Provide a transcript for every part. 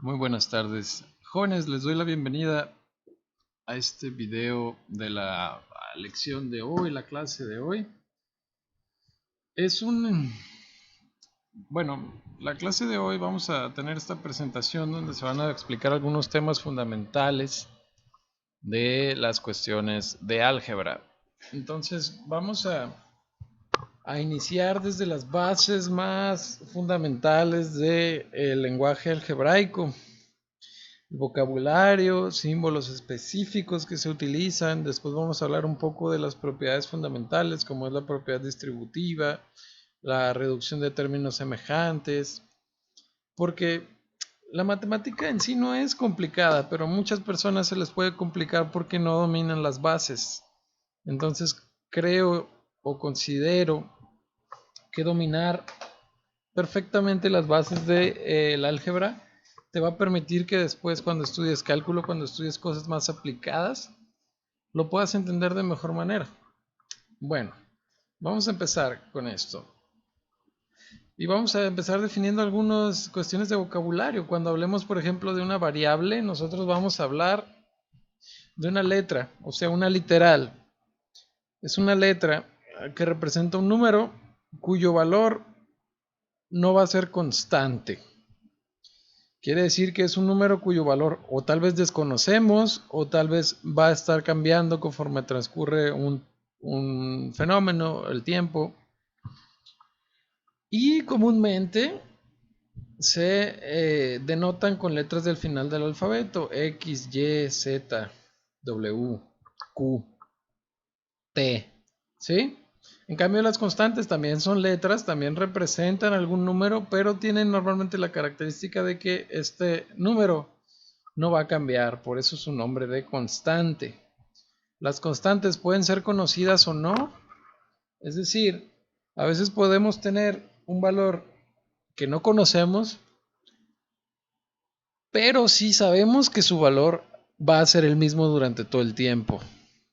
Muy buenas tardes, jóvenes. Les doy la bienvenida a este video de la lección de hoy, la clase de hoy. La clase de hoy vamos a tener esta presentación donde se van a explicar algunos temas fundamentales de las cuestiones de álgebra. Entonces vamos a iniciar desde las bases más fundamentales del lenguaje algebraico. Vocabulario, símbolos específicos que se utilizan. Después vamos a hablar un poco de las propiedades fundamentales, como es la propiedad distributiva, la reducción de términos semejantes, porque la matemática en sí no es complicada, pero a muchas personas se les puede complicar porque no dominan las bases. Entonces creo o considero que dominar perfectamente las bases del álgebra te va a permitir que después, cuando estudies cálculo, cuando estudies cosas más aplicadas, lo puedas entender de mejor manera. Bueno, vamos a empezar con esto. Y vamos a empezar definiendo algunas cuestiones de vocabulario. Cuando hablemos, por ejemplo, de una variable, nosotros vamos a hablar de una letra, o sea, una literal. Es una letra que representa un número cuyo valor no va a ser constante. Quiere decir que es un número cuyo valor o tal vez desconocemos o tal vez va a estar cambiando conforme transcurre un fenómeno, el tiempo. Y comúnmente se denotan con letras del final del alfabeto: X, Y, Z, W, Q, T. ¿Sí? En cambio, las constantes también son letras, también representan algún número, pero tienen normalmente la característica de que este número no va a cambiar, por eso su nombre de constante. Las constantes pueden ser conocidas o no, es decir, a veces podemos tener un valor que no conocemos, pero sí sabemos que su valor va a ser el mismo durante todo el tiempo.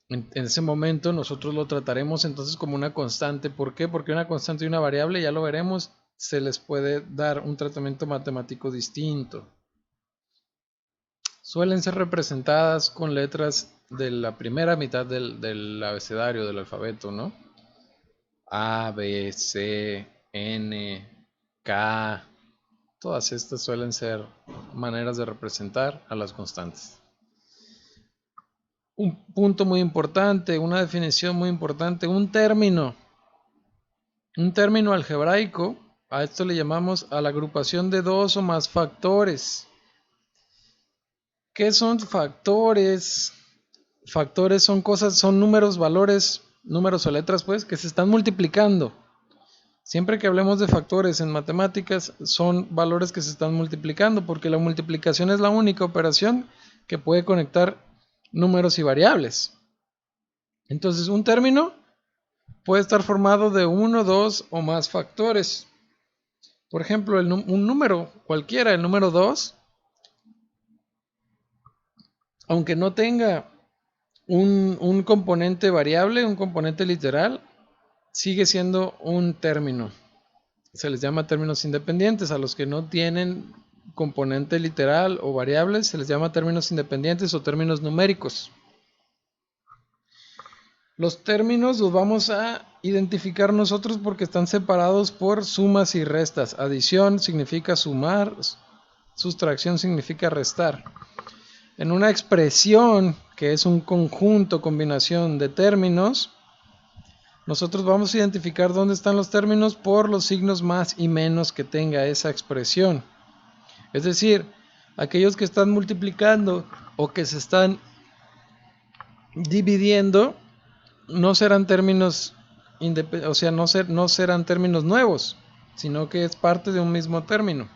En ese momento nosotros lo trataremos entonces como una constante. ¿Por qué? Porque una constante y una variable, ya lo veremos, se les puede dar un tratamiento matemático distinto. Suelen ser representadas con letras de la primera mitad del abecedario, del alfabeto, ¿no? A, B, C, N, K. Todas estas suelen ser maneras de representar a las constantes. Un punto muy importante, una definición muy importante, un término algebraico. A esto le llamamos a la agrupación de dos o más factores. ¿Qué son factores? Factores son cosas, son números, valores, números o letras, pues, que se están multiplicando. Siempre que hablemos de factores en matemáticas, son valores que se están multiplicando, porque la multiplicación es la única operación que puede conectar números y variables. Entonces, un término puede estar formado de uno, dos o más factores. Por ejemplo, un número cualquiera, el número 2, aunque no tenga un componente variable, un componente literal, sigue siendo un término. Se les llama términos independientes. A los que no tienen componente literal o variable se les llama términos independientes o términos numéricos. Los términos los vamos a identificar nosotros porque están separados por sumas y restas. Adición significa sumar, sustracción significa restar. En una expresión que es un conjunto, combinación de términos, nosotros vamos a identificar dónde están los términos por los signos más y menos que tenga esa expresión. Es decir, aquellos que están multiplicando o que se están dividiendo no serán términos, o sea, no serán términos nuevos, sino que es parte de un mismo término.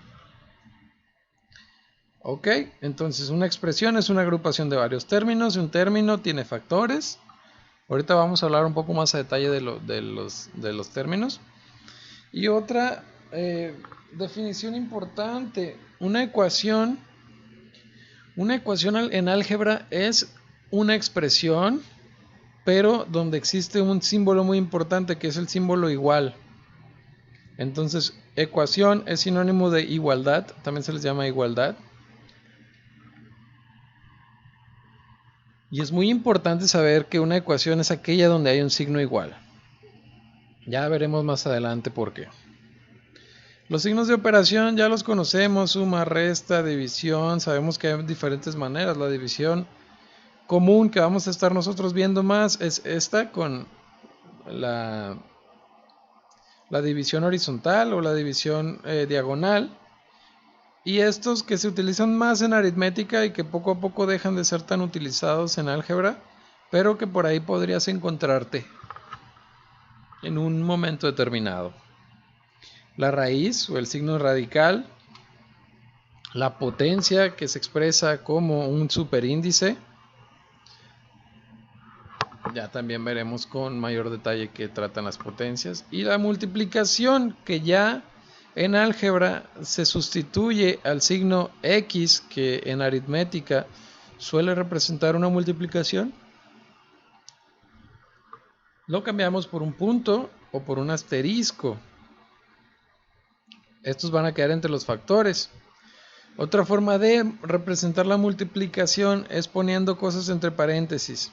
Ok, entonces una expresión es una agrupación de varios términos y un término tiene factores. Ahorita vamos a hablar un poco más a detalle de los términos. Y otra definición importante, una ecuación en álgebra es una expresión, pero donde existe un símbolo muy importante que es el símbolo igual. Entonces, ecuación es sinónimo de igualdad, también se les llama igualdad. Y es muy importante saber que una ecuación es aquella donde hay un signo igual. Ya veremos más adelante por qué. Los signos de operación ya los conocemos: suma, resta, división. Sabemos que hay diferentes maneras. La división común que vamos a estar nosotros viendo más es esta, con la división horizontal o la división diagonal. Y estos que se utilizan más en aritmética y que poco a poco dejan de ser tan utilizados en álgebra, pero que por ahí podrías encontrarte en un momento determinado. La raíz o el signo radical, la potencia, que se expresa como un superíndice. Ya también veremos con mayor detalle qué tratan las potencias. Y la multiplicación, que ya en álgebra se sustituye al signo X, que en aritmética suele representar una multiplicación. Lo cambiamos por un punto o por un asterisco. Estos van a quedar entre los factores. Otra forma de representar la multiplicación es poniendo cosas entre paréntesis.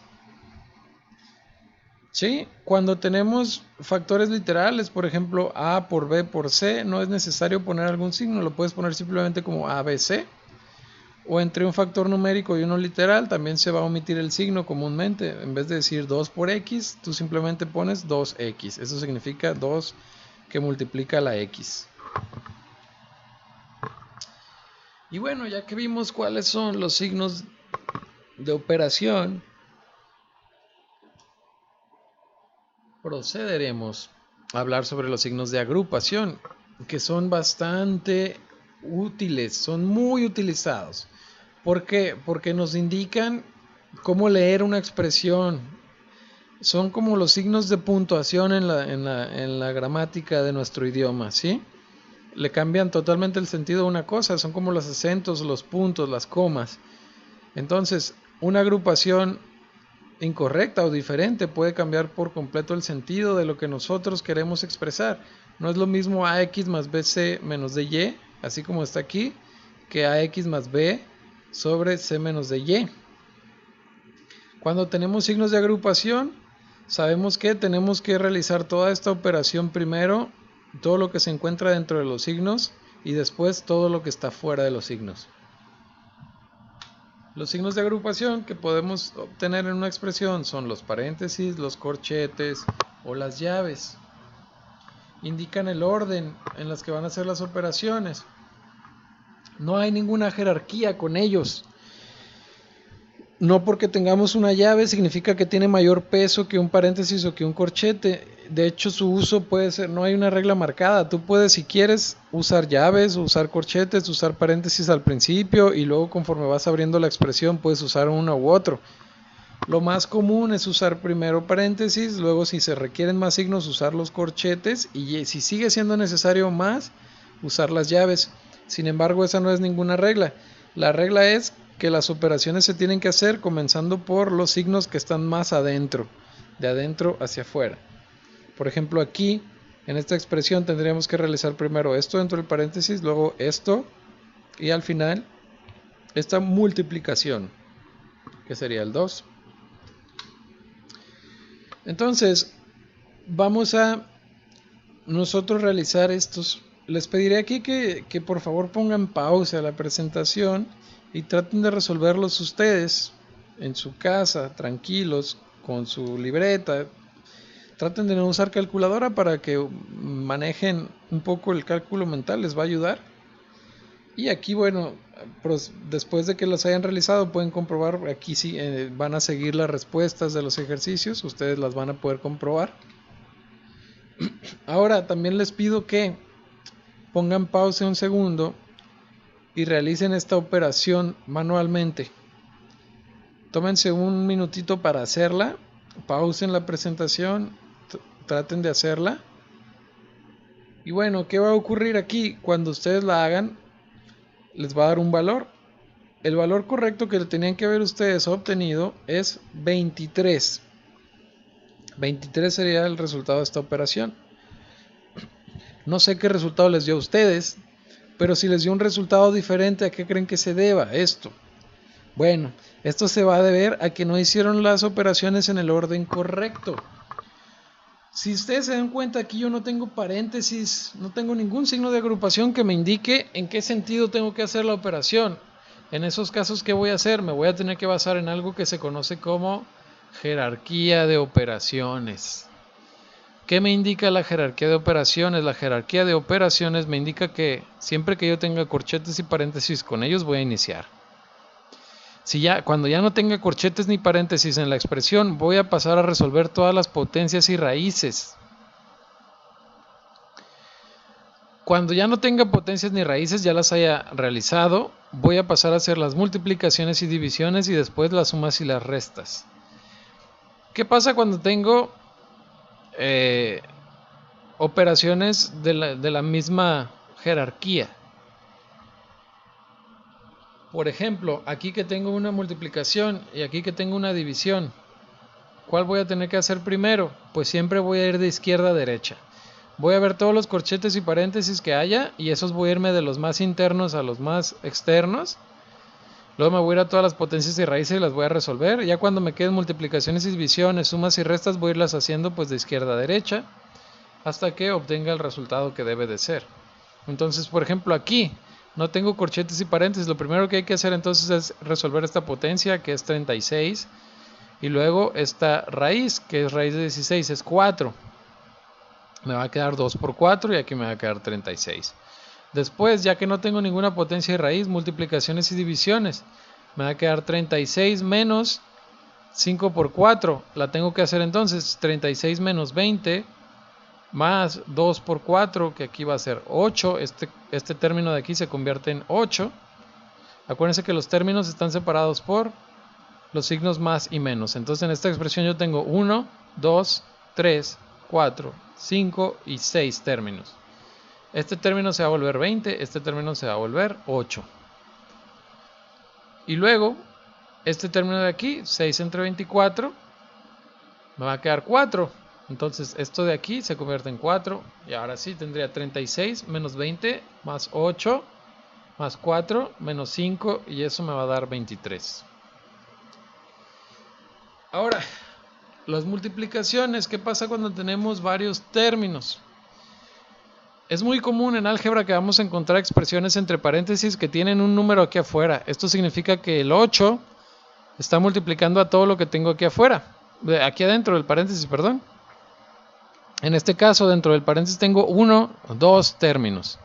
¿Sí? Cuando tenemos factores literales, por ejemplo, A por B por C, no es necesario poner algún signo, lo puedes poner simplemente como ABC. O entre un factor numérico y uno literal, también se va a omitir el signo comúnmente. En vez de decir 2 por X, tú simplemente pones 2X. Eso significa 2 que multiplica la X. Y bueno, ya que vimos cuáles son los signos de operación, procederemos a hablar sobre los signos de agrupación, que son bastante útiles, son muy utilizados. ¿Por qué? Porque nos indican cómo leer una expresión. Son como los signos de puntuación en la gramática de nuestro idioma, ¿sí? Le cambian totalmente el sentido a una cosa, son como los acentos, los puntos, las comas. Entonces, una agrupación incorrecta o diferente puede cambiar por completo el sentido de lo que nosotros queremos expresar. No es lo mismo AX más BC menos DY, así como está aquí, que AX más B sobre C menos DY. Cuando tenemos signos de agrupación, sabemos que tenemos que realizar toda esta operación primero, todo lo que se encuentra dentro de los signos, y después todo lo que está fuera de los signos. Los signos de agrupación que podemos obtener en una expresión son los paréntesis, los corchetes o las llaves. Indican el orden en las que van a hacer las operaciones. No hay ninguna jerarquía con ellos. No porque tengamos una llave significa que tiene mayor peso que un paréntesis o que un corchete. De hecho, su uso puede ser, no hay una regla marcada. Tú puedes, si quieres, usar llaves, usar corchetes, usar paréntesis al principio, y luego conforme vas abriendo la expresión puedes usar uno u otro. Lo más común es usar primero paréntesis, luego si se requieren más signos usar los corchetes, y si sigue siendo necesario más, usar las llaves. Sin embargo, esa no es ninguna regla. La regla es que las operaciones se tienen que hacer comenzando por los signos que están más adentro, de adentro hacia afuera. Por ejemplo, aquí en esta expresión tendríamos que realizar primero esto dentro del paréntesis, luego esto, y al final esta multiplicación, que sería el 2. Entonces, vamos a nosotros realizar estos. Les pediré aquí que por favor pongan pausa a la presentación y traten de resolverlos ustedes en su casa, tranquilos, con su libreta. Traten de no usar calculadora para que manejen un poco el cálculo mental, les va a ayudar. Y aquí, bueno, pues después de que los hayan realizado pueden comprobar, aquí sí van a seguir las respuestas de los ejercicios, ustedes las van a poder comprobar. Ahora también les pido que pongan pausa un segundo y realicen esta operación manualmente. Tómense un minutito para hacerla, pausen la presentación, traten de hacerla. Y bueno, ¿qué va a ocurrir aquí? Cuando ustedes la hagan, les va a dar un valor. El valor correcto que tenían que haber ustedes obtenido es 23. 23 sería el resultado de esta operación. No sé qué resultado les dio a ustedes, pero si les dio un resultado diferente, ¿a qué creen que se deba esto? Bueno, esto se va a deber a que no hicieron las operaciones en el orden correcto. Si ustedes se dan cuenta, aquí yo no tengo paréntesis, no tengo ningún signo de agrupación que me indique en qué sentido tengo que hacer la operación. En esos casos, ¿qué voy a hacer? Me voy a tener que basar en algo que se conoce como jerarquía de operaciones. ¿Qué me indica la jerarquía de operaciones? La jerarquía de operaciones me indica que siempre que yo tenga corchetes y paréntesis con ellos voy a iniciar. Cuando ya no tenga corchetes ni paréntesis en la expresión, voy a pasar a resolver todas las potencias y raíces. Cuando ya no tenga potencias ni raíces, ya las haya realizado, voy a pasar a hacer las multiplicaciones y divisiones y después las sumas y las restas. ¿Qué pasa cuando tengo operaciones de la misma jerarquía? Por ejemplo, aquí que tengo una multiplicación y aquí que tengo una división, ¿cuál voy a tener que hacer primero? Pues siempre voy a ir de izquierda a derecha. Voy a ver todos los corchetes y paréntesis que haya y esos voy a irme de los más internos a los más externos. Luego me voy a ir a todas las potencias y raíces y las voy a resolver. Ya cuando me queden multiplicaciones y divisiones, sumas y restas, voy a irlas haciendo pues de izquierda a derecha hasta que obtenga el resultado que debe de ser. Entonces, por ejemplo, aquí no tengo corchetes y paréntesis. Lo primero que hay que hacer entonces es resolver esta potencia, que es 36. Y luego esta raíz, que es raíz de 16, es 4. Me va a quedar 2 por 4 y aquí me va a quedar 36. Después, ya que no tengo ninguna potencia y raíz, multiplicaciones y divisiones. Me va a quedar 36 menos 5 por 4. La tengo que hacer entonces 36 menos 20 más 2 por 4, que aquí va a ser 8. Este término de aquí se convierte en 8. Acuérdense que los términos están separados por los signos más y menos. Entonces en esta expresión yo tengo 1, 2, 3, 4, 5 y 6 términos. Este término se va a volver 20, este término se va a volver 8. Y luego, este término de aquí, 6 entre 24, me va a quedar 4. Entonces esto de aquí se convierte en 4. Y ahora sí tendría 36 menos 20 más 8 más 4 menos 5 y eso me va a dar 23. Ahora, las multiplicaciones. ¿Qué pasa cuando tenemos varios términos? Es muy común en álgebra que vamos a encontrar expresiones entre paréntesis que tienen un número aquí afuera. Esto significa que el 8 está multiplicando a todo lo que tengo aquí afuera. Aquí adentro del paréntesis, perdón. En este caso, dentro del paréntesis tengo 1, 2 términos.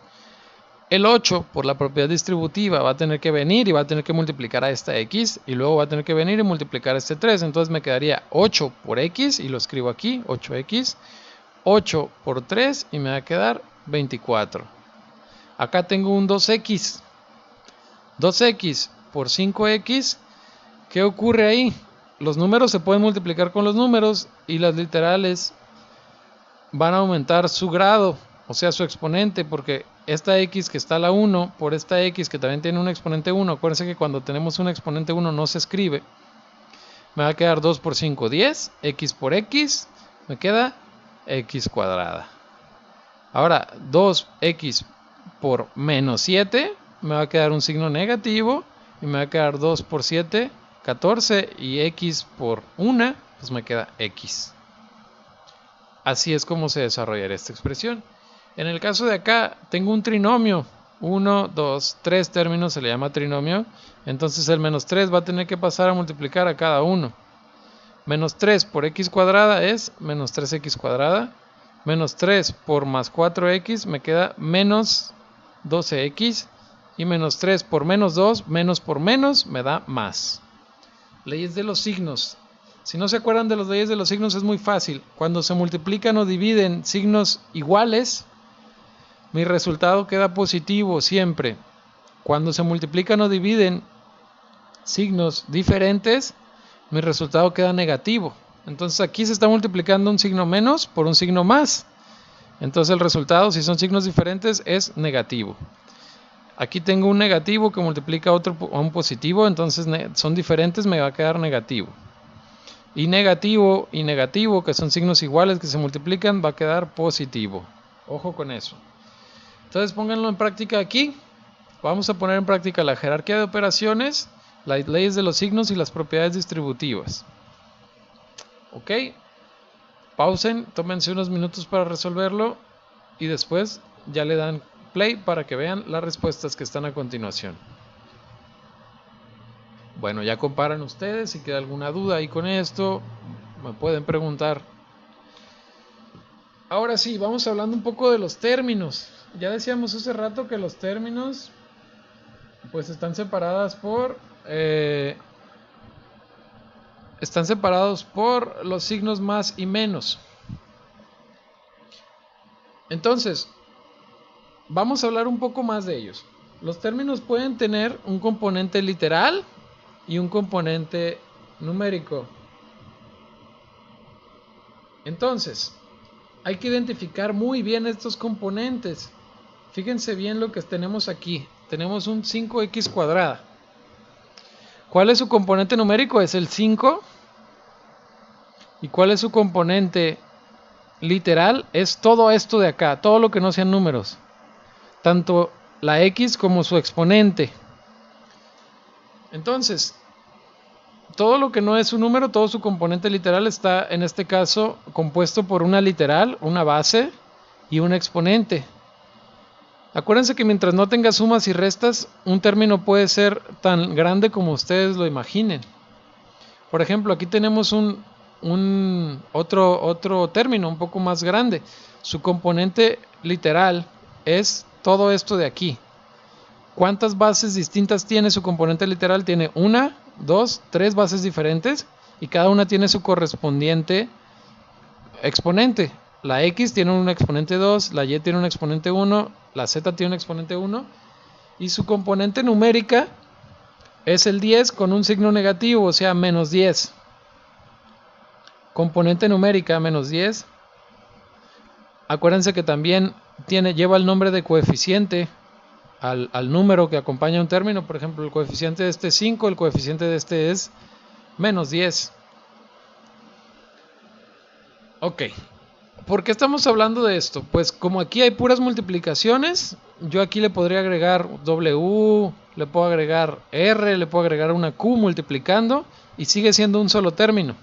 El 8, por la propiedad distributiva, va a tener que venir y va a tener que multiplicar a esta x. Y luego va a tener que venir y multiplicar a este 3. Entonces me quedaría 8 por x, y lo escribo aquí, 8x. 8 por 3 y me va a quedar 24. Acá tengo un 2x. 2x por 5x. ¿Qué ocurre ahí? Los números se pueden multiplicar con los números y las literales van a aumentar su grado, o sea, su exponente, porque esta x que está a la 1 por esta x que también tiene un exponente 1, acuérdense que cuando tenemos un exponente 1 no se escribe, me va a quedar 2 por 5, 10, x por x, me queda x cuadrada. Ahora, 2x por menos 7, me va a quedar un signo negativo, y me va a quedar 2 por 7, 14, y x por 1, pues me queda x. Así es como se desarrollará esta expresión. En el caso de acá, tengo un trinomio. 1, 2, 3 términos se le llama trinomio. Entonces el menos 3 va a tener que pasar a multiplicar a cada uno. Menos 3 por x cuadrada es menos 3x cuadrada. Menos 3 por más 4x me queda menos 12x. Y menos 3 por menos 2, menos por menos me da más. Leyes de los signos. Si no se acuerdan de las leyes de los signos es muy fácil. Cuando se multiplican o dividen signos iguales, mi resultado queda positivo siempre. Cuando se multiplican o dividen signos diferentes, mi resultado queda negativo. Entonces aquí se está multiplicando un signo menos por un signo más. Entonces el resultado, si son signos diferentes, es negativo. Aquí tengo un negativo que multiplica a un positivo, entonces son diferentes, me va a quedar negativo. Y negativo, que son signos iguales que se multiplican, va a quedar positivo. Ojo con eso. Entonces pónganlo en práctica aquí. Vamos a poner en práctica la jerarquía de operaciones Las leyes de los signos y las propiedades distributivas. Ok, pausen, tómense unos minutos para resolverlo y después ya le dan play para que vean las respuestas que están a continuación. Bueno, ya comparan ustedes, si queda alguna duda ahí con esto, me pueden preguntar. Ahora sí, vamos hablando un poco de los términos. Ya decíamos hace rato que los términos pues están separados por los signos más y menos. Entonces, vamos a hablar un poco más de ellos. Los términos pueden tener un componente literal y un componente numérico. Entonces, hay que identificar muy bien estos componentes. Fíjense bien lo que tenemos aquí. Tenemos un 5x cuadrada. ¿Cuál es su componente numérico? Es el 5. ¿Y cuál es su componente literal? Es todo esto de acá, todo lo que no sean números. Tanto la x como su exponente. Entonces, todo lo que no es un número, todo su componente literal está en este caso compuesto por una literal, una base y un exponente. Acuérdense que mientras no tenga sumas y restas, un término puede ser tan grande como ustedes lo imaginen. Por ejemplo, aquí tenemos otro término un poco más grande. Su componente literal es todo esto de aquí. ¿Cuántas bases distintas tiene su componente literal? Tiene 1, 2, 3 bases diferentes y cada una tiene su correspondiente exponente. La X tiene un exponente 2, la Y tiene un exponente 1, la Z tiene un exponente 1 y su componente numérica es el 10 con un signo negativo, o sea, menos 10. Componente numérica, menos 10. Acuérdense que también lleva el nombre de coeficiente al número que acompaña un término. Por ejemplo, el coeficiente de este es 5, el coeficiente de este es menos 10. Ok. ¿Por qué estamos hablando de esto? Pues como aquí hay puras multiplicaciones, yo aquí le podría agregar W, le puedo agregar R, le puedo agregar una Q multiplicando y sigue siendo un solo término.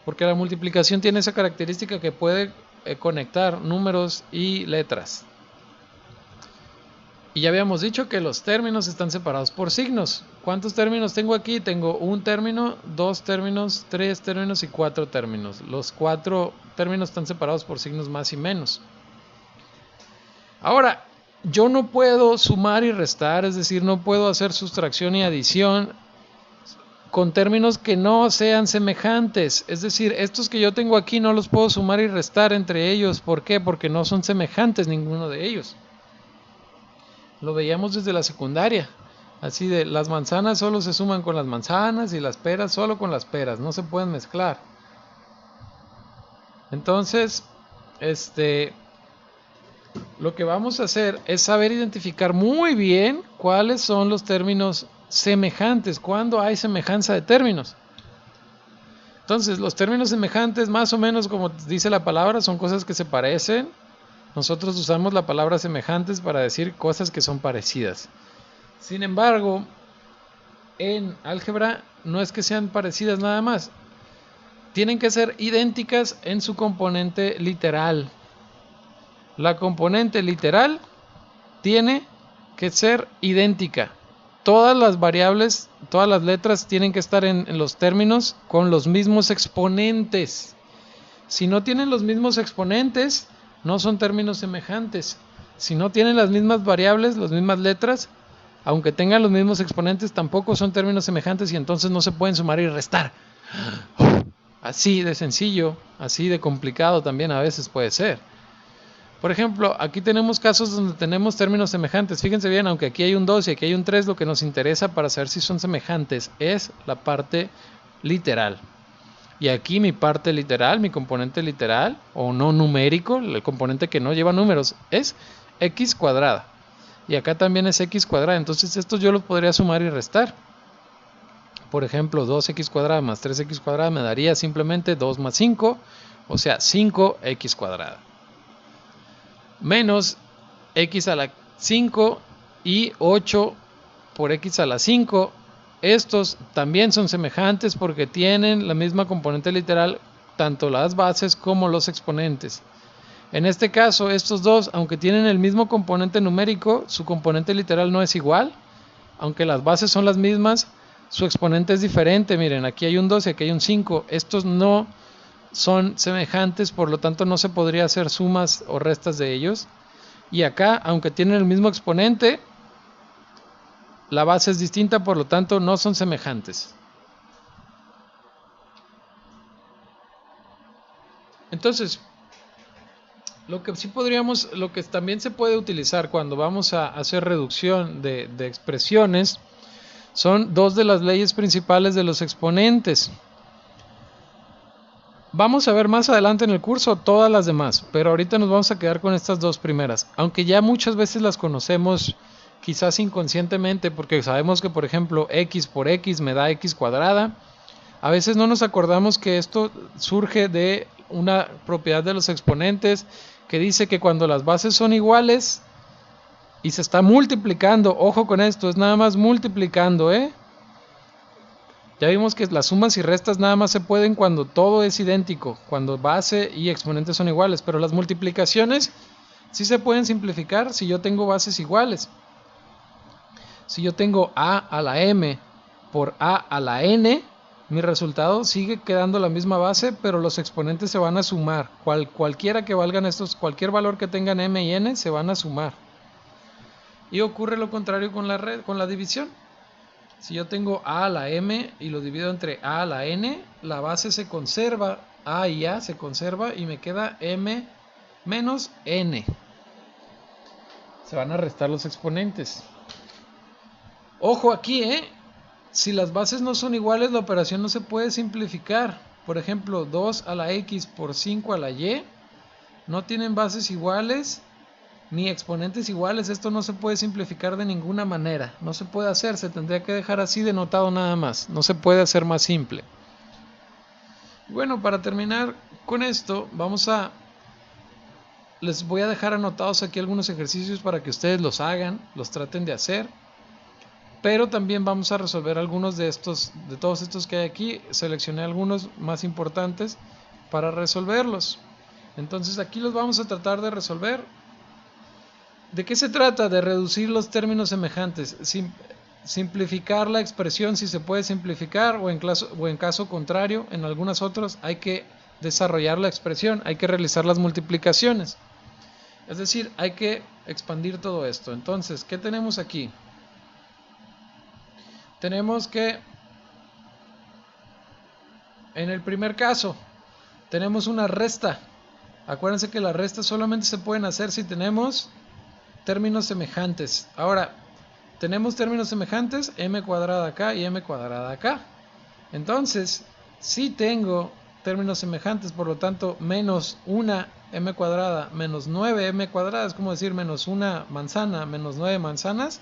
Porque la multiplicación tiene esa característica que puede conectar números y letras. Y ya habíamos dicho que los términos están separados por signos. ¿Cuántos términos tengo aquí? Tengo un término, 2 términos, 3 términos y 4 términos. Los 4 términos están separados por signos más y menos. Ahora, yo no puedo sumar y restar, es decir, no puedo hacer sustracción y adición con términos que no sean semejantes. Es decir, estos que yo tengo aquí no los puedo sumar y restar entre ellos. ¿Por qué? Porque no son semejantes ninguno de ellos. Lo veíamos desde la secundaria. Así de las manzanas solo se suman con las manzanas y las peras solo con las peras. No se pueden mezclar. Entonces, lo que vamos a hacer es saber identificar muy bien cuáles son los términos semejantes. Cuando hay semejanza de términos. Entonces, los términos semejantes, más o menos como dice la palabra, son cosas que se parecen. Nosotros usamos la palabra semejantes para decir cosas que son parecidas. Sin embargo, en álgebra no es que sean parecidas nada más. Tienen que ser idénticas en su componente literal. La componente literal tiene que ser idéntica. Todas las variables, todas las letras tienen que estar en los términos con los mismos exponentes. Si no tienen los mismos exponentes, no son términos semejantes. Si no tienen las mismas variables, las mismas letras, aunque tengan los mismos exponentes, tampoco son términos semejantes y entonces no se pueden sumar y restar. Así de sencillo, así de complicado también a veces puede ser. Por ejemplo, aquí tenemos casos donde tenemos términos semejantes. Fíjense bien, aunque aquí hay un 2 y aquí hay un 3, lo que nos interesa para saber si son semejantes es la parte literal. Y aquí mi parte literal, mi componente literal, o no numérico, el componente que no lleva números, es x cuadrada. Y acá también es x cuadrada. Entonces estos yo los podría sumar y restar. Por ejemplo, 2x cuadrada más 3x cuadrada me daría simplemente 2 más 5, o sea, 5x cuadrada. Menos x a la 5 y 8 por x a la 5 estos también son semejantes porque tienen la misma componente literal, tanto las bases como los exponentes. En este caso, estos dos, aunque tienen el mismo componente numérico, su componente literal no es igual. Aunque las bases son las mismas, su exponente es diferente. Miren, aquí hay un 2 y aquí hay un 5. Estos no son semejantes, por lo tanto no se podría hacer sumas o restas de ellos. Y acá, aunque tienen el mismo exponente, la base es distinta, por lo tanto no son semejantes. Entonces, lo que también se puede utilizar cuando vamos a hacer reducción de expresiones son dos de las leyes principales de los exponentes. Vamos a ver más adelante en el curso todas las demás, pero ahorita nos vamos a quedar con estas dos primeras, aunque ya muchas veces las conocemos quizás inconscientemente, porque sabemos que, por ejemplo, x por x me da x cuadrada. A veces no nos acordamos que esto surge de una propiedad de los exponentes que dice que cuando las bases son iguales y se está multiplicando, ojo con esto, es nada más multiplicando, Ya vimos que las sumas y restas nada más se pueden cuando todo es idéntico, cuando base y exponentes son iguales, pero las multiplicaciones sí se pueden simplificar si yo tengo bases iguales. Si yo tengo a a la m por a a la n, mi resultado sigue quedando la misma base, pero los exponentes se van a sumar. Cualquiera que valgan estos, cualquier valor que tengan m y n se van a sumar. Y ocurre lo contrario con la división. Si yo tengo a a la m y lo divido entre a a la n, la base se conserva, a y a se conserva y me queda m menos n. Se van a restar los exponentes. Ojo aquí, si las bases no son iguales, la operación no se puede simplificar. Por ejemplo, 2 a la x por 5 a la y no tienen bases iguales ni exponentes iguales. Esto no se puede simplificar de ninguna manera. No se puede hacer, se tendría que dejar así denotado nada más. No se puede hacer más simple. Bueno, para terminar con esto, les voy a dejar anotados aquí algunos ejercicios para que ustedes los hagan, los traten de hacer. Pero también vamos a resolver algunos de todos estos que hay aquí. Seleccioné algunos más importantes para resolverlos. Entonces aquí los vamos a tratar de resolver. ¿De qué se trata? De reducir los términos semejantes. Simplificar la expresión si se puede simplificar, o en caso contrario, en algunas otras hay que desarrollar la expresión, hay que realizar las multiplicaciones. Es decir, hay que expandir todo esto. Entonces, ¿qué tenemos aquí? Tenemos que, en el primer caso, tenemos una resta. Acuérdense que las restas solamente se pueden hacer si tenemos términos semejantes. Ahora, tenemos términos semejantes, m cuadrada acá y m cuadrada acá. Entonces, si tengo términos semejantes, por lo tanto, menos una m cuadrada menos 9m cuadrada, es como decir menos una manzana menos 9 manzanas,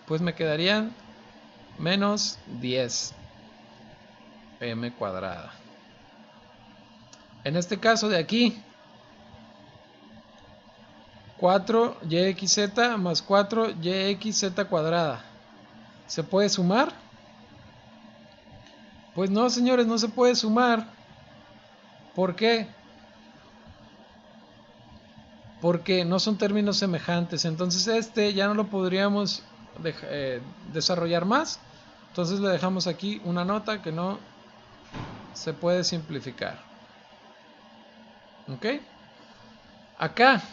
pues me quedarían menos 10m cuadrada. En este caso de aquí, 4yxz más 4yxz cuadrada, ¿se puede sumar? Pues no, señores, no se puede sumar. ¿Por qué? Porque no son términos semejantes. Entonces ya no lo podríamos desarrollar más. Entonces le dejamos aquí una nota que no se puede simplificar. ¿Ok? Acá,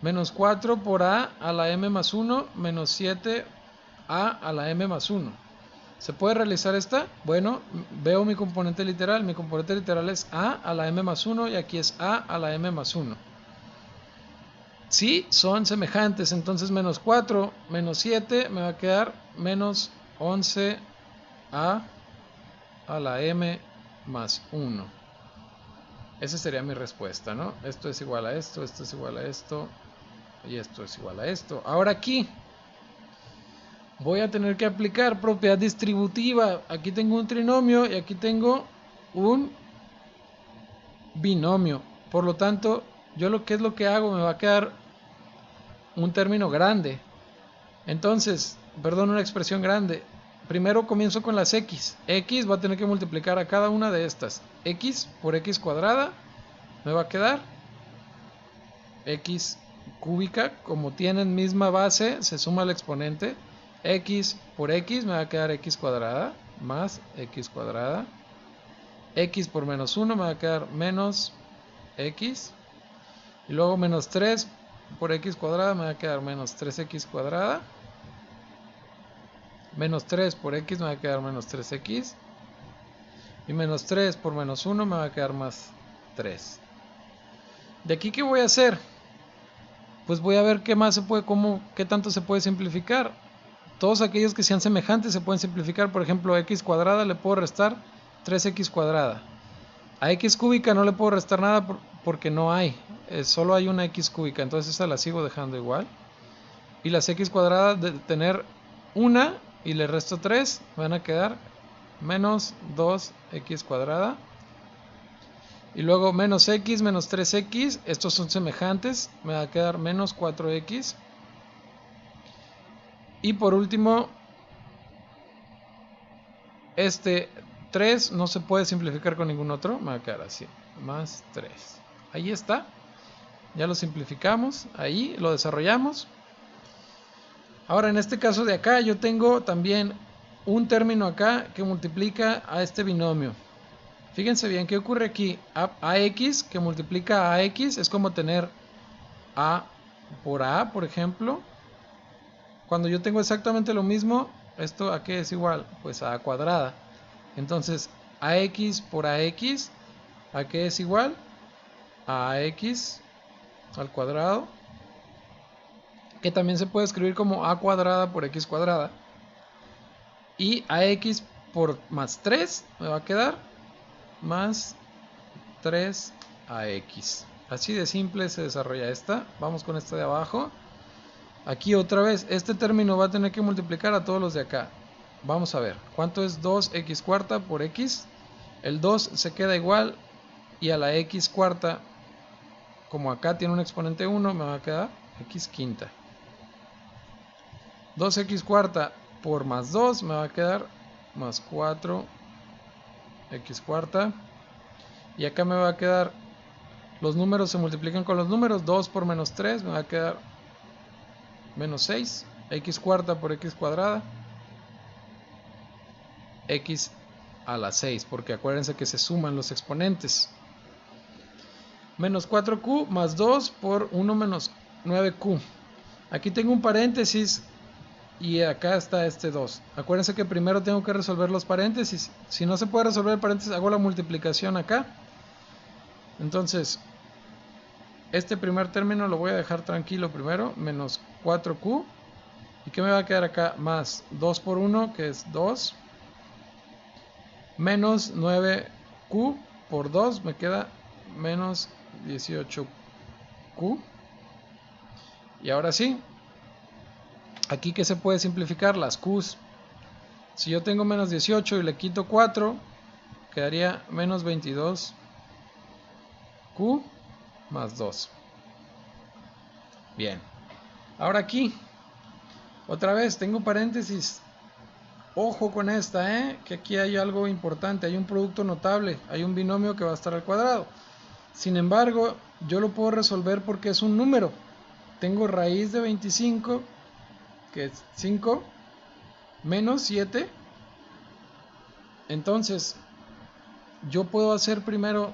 menos 4 por a la m más 1 menos 7a a la m más 1. ¿Se puede realizar esta? Bueno, veo mi componente literal. Mi componente literal es a la m más 1 y aquí es a la m más 1. Sí, son semejantes. Entonces menos 4 menos 7 me va a quedar menos 11a a la m más 1. Esa sería mi respuesta, ¿no? Esto es igual a esto, esto es igual a esto y esto es igual a esto. Ahora aquí voy a tener que aplicar propiedad distributiva. Aquí tengo un trinomio y aquí tengo un binomio. Por lo tanto, ¿qué es lo que hago? Me va a quedar un término grande. Entonces, perdón, una expresión grande. primero comienzo con las x. X va a tener que multiplicar a cada una de estas. X por x cuadrada me va a quedar x cúbica. Como tienen misma base, se suma el exponente. X por x me va a quedar x cuadrada más x cuadrada. X por menos 1 me va a quedar menos x. Y luego menos 3 por x cuadrada me va a quedar menos 3x cuadrada. Menos 3 por x me va a quedar menos 3x. Y menos 3 por menos 1 me va a quedar más 3. ¿De aquí qué voy a hacer? Pues voy a ver qué más se puede, qué tanto se puede simplificar. Todos aquellos que sean semejantes se pueden simplificar. Por ejemplo, x cuadrada le puedo restar 3x cuadrada. A x cúbica no le puedo restar nada porque no hay. Solo hay una x cúbica, entonces esa la sigo dejando igual. Y las x cuadradas de tener una y le resto 3 van a quedar menos 2x cuadrada. Y luego menos x menos 3x, estos son semejantes, me va a quedar menos 4x. Y por último, este 3 no se puede simplificar con ningún otro, me va a quedar así, más 3. Ahí está, ya lo simplificamos, ahí lo desarrollamos. Ahora en este caso de acá yo tengo también un término acá que multiplica a este binomio. Fíjense bien, ¿qué ocurre aquí? AX que multiplica a AX es como tener A por A, por ejemplo. Cuando yo tengo exactamente lo mismo, ¿esto a qué es igual? Pues a A cuadrada. Entonces, AX por AX, ¿a qué es igual? A AX al cuadrado, que también se puede escribir como A cuadrada por X cuadrada. Y AX por más 3 me va a quedar más 3AX. Así de simple se desarrolla esta. Vamos con esta de abajo. Aquí otra vez, este término va a tener que multiplicar a todos los de acá. Vamos a ver, ¿cuánto es 2x cuarta por x? El 2 se queda igual y a la x cuarta, como acá tiene un exponente 1, me va a quedar x quinta. 2x cuarta por más 2 me va a quedar más 4x cuarta. Y acá me va a quedar, los números se multiplican con los números, 2 por menos 3 me va a quedar menos 6, x cuarta por x cuadrada, x a la 6, porque acuérdense que se suman los exponentes. Menos 4q más 2 por 1 menos 9q. Aquí tengo un paréntesis y acá está este 2. Acuérdense que primero tengo que resolver los paréntesis. Si no se puede resolver el paréntesis, hago la multiplicación acá. Entonces, este primer término lo voy a dejar tranquilo primero, menos 4q. ¿Y qué me va a quedar acá? Más 2 por 1, que es 2. Menos 9q por 2 me queda menos 18q. Y ahora sí, aquí que se puede simplificar las q's. Si yo tengo menos 18 y le quito 4, quedaría menos 22q más 2. Bien, ahora aquí, otra vez tengo paréntesis. Ojo con esta, que aquí hay algo importante, hay un producto notable, hay un binomio que va a estar al cuadrado. Sin embargo, yo lo puedo resolver porque es un número. Tengo raíz de 25, que es 5, menos 7. Entonces, yo puedo hacer primero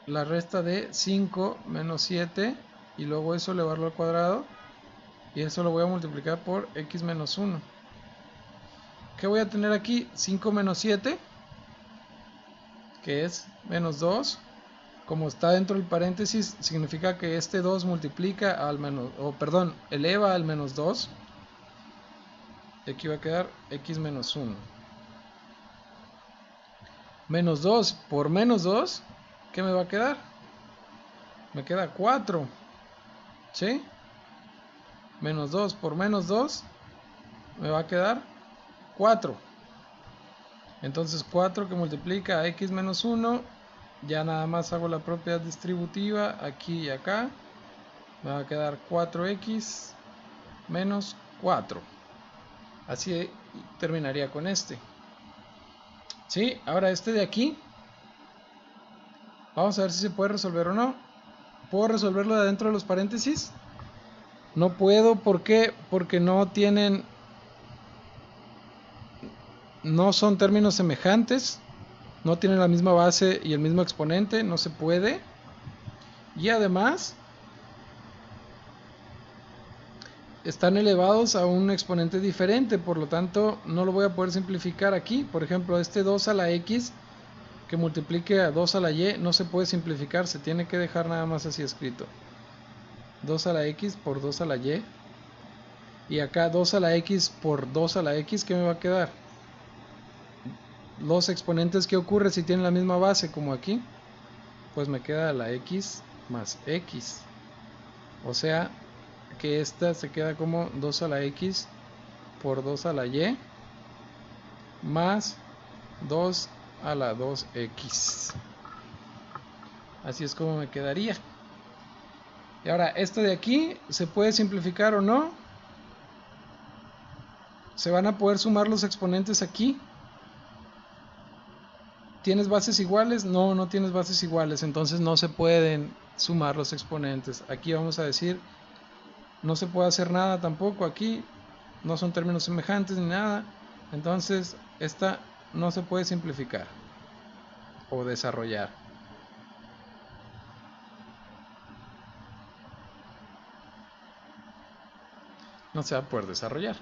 la resta de 5 menos 7 y luego eso elevarlo al cuadrado. Y eso lo voy a multiplicar por x menos 1. ¿Qué voy a tener aquí? 5 menos 7, que es menos 2. Como está dentro del paréntesis, significa que este 2 multiplica al menos, eleva al menos 2. Y aquí va a quedar x menos 1. Menos 2 por menos 2, ¿qué me va a quedar? Me queda 4. ¿Sí? Menos 2 por menos 2 me va a quedar 4. Entonces 4 que multiplica a x menos 1, ya nada más hago la propiedad distributiva aquí y acá. Me va a quedar 4x menos 4. Así terminaría con este. ¿Sí? Ahora este de aquí. Vamos a ver si se puede resolver o no. ¿Puedo resolverlo de adentro de los paréntesis? No puedo, ¿por qué? Porque no tienen... No son términos semejantes. No tienen la misma base y el mismo exponente. No se puede. Y además... están elevados a un exponente diferente, por lo tanto no lo voy a poder simplificar aquí. Por ejemplo, este 2 a la x que multiplique a 2 a la y no se puede simplificar, se tiene que dejar nada más así escrito. 2 a la x por 2 a la y. Y acá 2 a la x por 2 a la x, ¿qué me va a quedar? Los exponentes que ocurre si tienen la misma base como aquí, pues me queda la x más x. O sea que esta se queda como 2 a la x por 2 a la y más 2 a la 2x. Así es como me quedaría. Y ahora, esto de aquí, ¿se puede simplificar o no? ¿Se van a poder sumar los exponentes aquí? ¿Tienes bases iguales? No, no tienes bases iguales, entonces no se pueden sumar los exponentes. Aquí vamos a decir, no se puede hacer nada tampoco aquí, no son términos semejantes ni nada, entonces esta no se puede simplificar o desarrollar. No se va a poder desarrollar.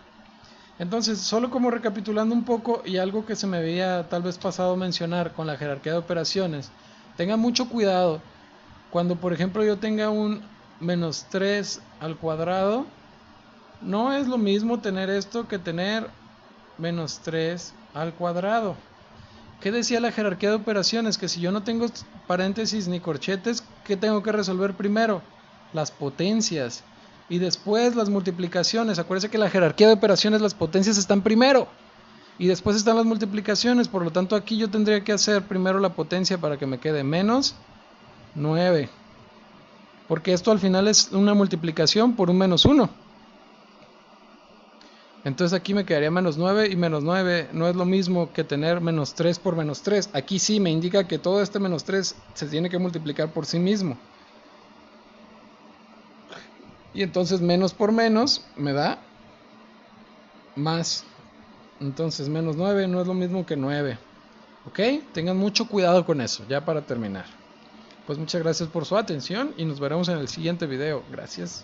Entonces, solo como recapitulando un poco y algo que se me había tal vez pasado mencionar con la jerarquía de operaciones, tengan mucho cuidado cuando por ejemplo yo tenga un menos 3 al cuadrado, no es lo mismo tener esto que tener menos 3 al cuadrado. ¿Qué decía la jerarquía de operaciones? Que si yo no tengo paréntesis ni corchetes, ¿qué tengo que resolver primero? Las potencias. Y después las multiplicaciones. Acuérdense que la jerarquía de operaciones, las potencias están primero. Y después están las multiplicaciones. Por lo tanto, aquí yo tendría que hacer primero la potencia para que me quede menos 9. Porque esto al final es una multiplicación por un menos 1. Entonces aquí me quedaría menos 9 y menos 9 no es lo mismo que tener menos 3 por menos 3. Aquí sí me indica que todo este menos 3 se tiene que multiplicar por sí mismo. Y entonces menos por menos me da más. Entonces menos 9 no es lo mismo que 9. ¿Ok? Tengan mucho cuidado con eso, ya para terminar. Pues muchas gracias por su atención y nos veremos en el siguiente video. Gracias.